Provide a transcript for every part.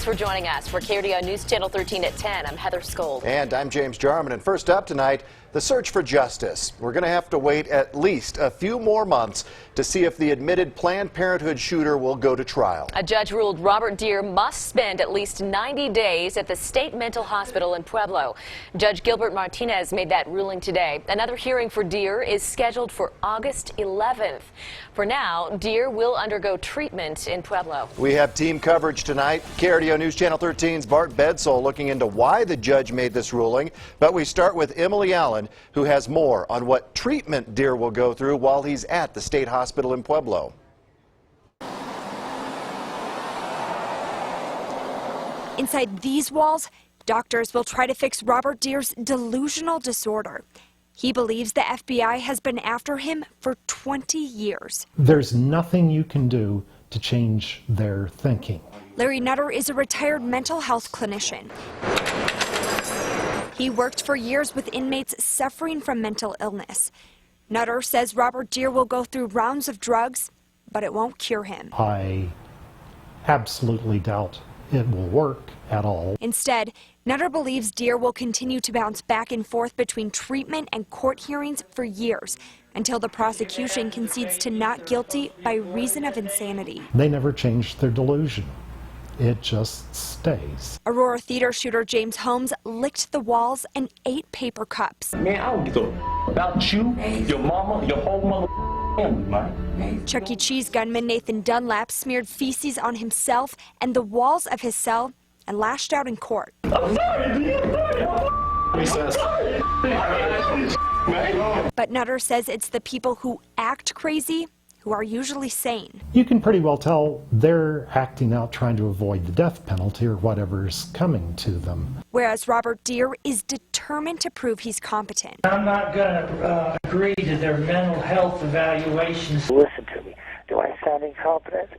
for joining us. For KRDO News Channel 13 at 10, I'm Heather Skold. And I'm James Jarman. And first up tonight, the search for justice. We're going to have to wait at least a few more months to see if the admitted Planned Parenthood shooter will go to trial. A judge ruled Robert Dear must spend at least 90 days at the state mental hospital in Pueblo. Judge Gilbert Martinez made that ruling today. Another hearing for Dear is scheduled for August 11th. For now, Dear will undergo treatment in Pueblo. We have team coverage tonight. KRDO News Channel 13's Bart Bedsole looking into why the judge made this ruling. But we start with Emily Allen, who has more on what treatment Dear will go through while he's at the state hospital in Pueblo. Inside these walls, doctors will try to fix Robert Dear's delusional disorder. He believes the FBI has been after him for 20 years. There's nothing you can do to change their thinking. Larry Nutter is a retired mental health clinician. He worked for years with inmates suffering from mental illness. Nutter says Robert Dear will go through rounds of drugs, but it won't cure him. I absolutely doubt it will work at all. Instead, Nutter believes Dear will continue to bounce back and forth between treatment and court hearings for years until the prosecution concedes to not guilty by reason of insanity. They never changed their delusion. It just stays. Aurora theater shooter James Holmes licked the walls and ate paper cups. Man, I don't give a about you, your mama, your whole mother family, man. Chuck E. Cheese gunman Nathan Dunlap smeared feces on himself and the walls of his cell and lashed out in court. I'm sorry, But Nutter says it's the people who act crazy who are usually sane. You can pretty well tell they're acting out trying to avoid the death penalty or whatever's coming to them. Whereas Robert Dear is determined to prove he's competent. I'm not going to agree to their mental health evaluations. Listen to me. Do I sound incompetent?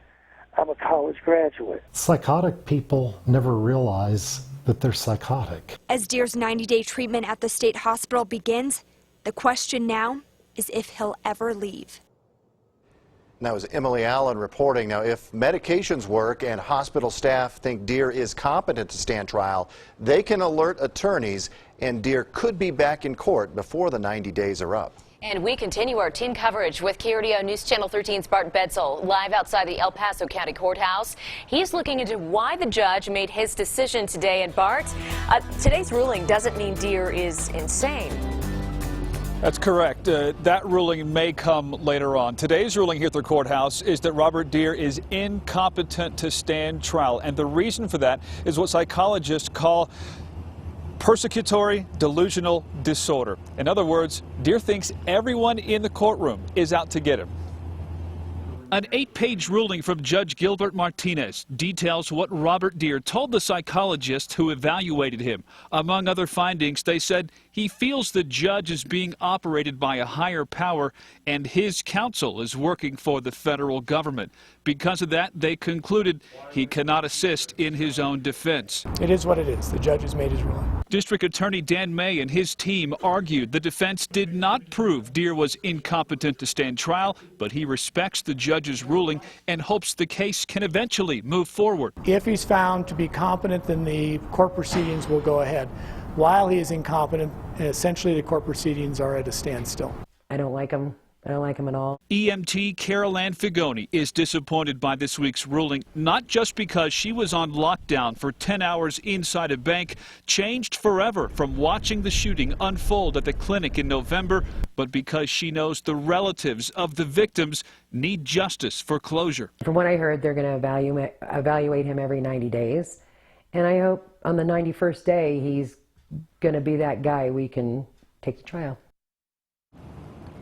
I'm a college graduate. Psychotic people never realize that they're psychotic. As Dear's 90-day treatment at the state hospital begins, the question now is if he'll ever leave. That was Emily Allen reporting. Now, if medications work and hospital staff think Dear is competent to stand trial, they can alert attorneys, and Dear could be back in court before the 90 days are up. And we continue our team coverage with KRDO News Channel 13's Bart Bedsole live outside the El Paso County Courthouse. He's looking into why the judge made his decision today. And Bart, today's ruling doesn't mean Dear is insane. That's correct. That ruling may come later on. Today's ruling here at the courthouse is that Robert Dear is incompetent to stand trial. And the reason for that is what psychologists call persecutory delusional disorder. In other words, Dear thinks everyone in the courtroom is out to get him. An 8-page ruling from Judge Gilbert Martinez details what Robert Dear told the psychologist who evaluated him. Among other findings, they said he feels the judge is being operated by a higher power and his counsel is working for the federal government. Because of that, they concluded he cannot assist in his own defense. It is what it is. The judge has made his ruling. District Attorney Dan May and his team argued the defense did not prove Dear was incompetent to stand trial, but he respects the judge's ruling and hopes the case can eventually move forward. If he's found to be competent, then the court proceedings will go ahead. While he is incompetent, essentially the court proceedings are at a standstill. I don't like him. I don't like him at all. EMT Carol Ann Figoni is disappointed by this week's ruling, not just because she was on lockdown for 10 hours inside a bank, changed forever from watching the shooting unfold at the clinic in November, but because she knows the relatives of the victims need justice for closure. From what I heard, they're going to evaluate him every 90 days. And I hope on the 91st day, he's going to be that guy we can take to trial.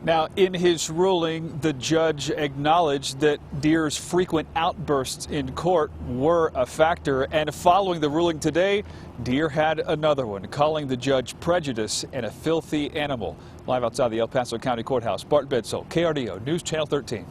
Now, in his ruling, the judge acknowledged that Dear's frequent outbursts in court were a factor, and following the ruling today, Dear had another one, calling the judge prejudice and a filthy animal. Live outside the El Paso County Courthouse, Bart Bedsole, KRDO News Channel 13.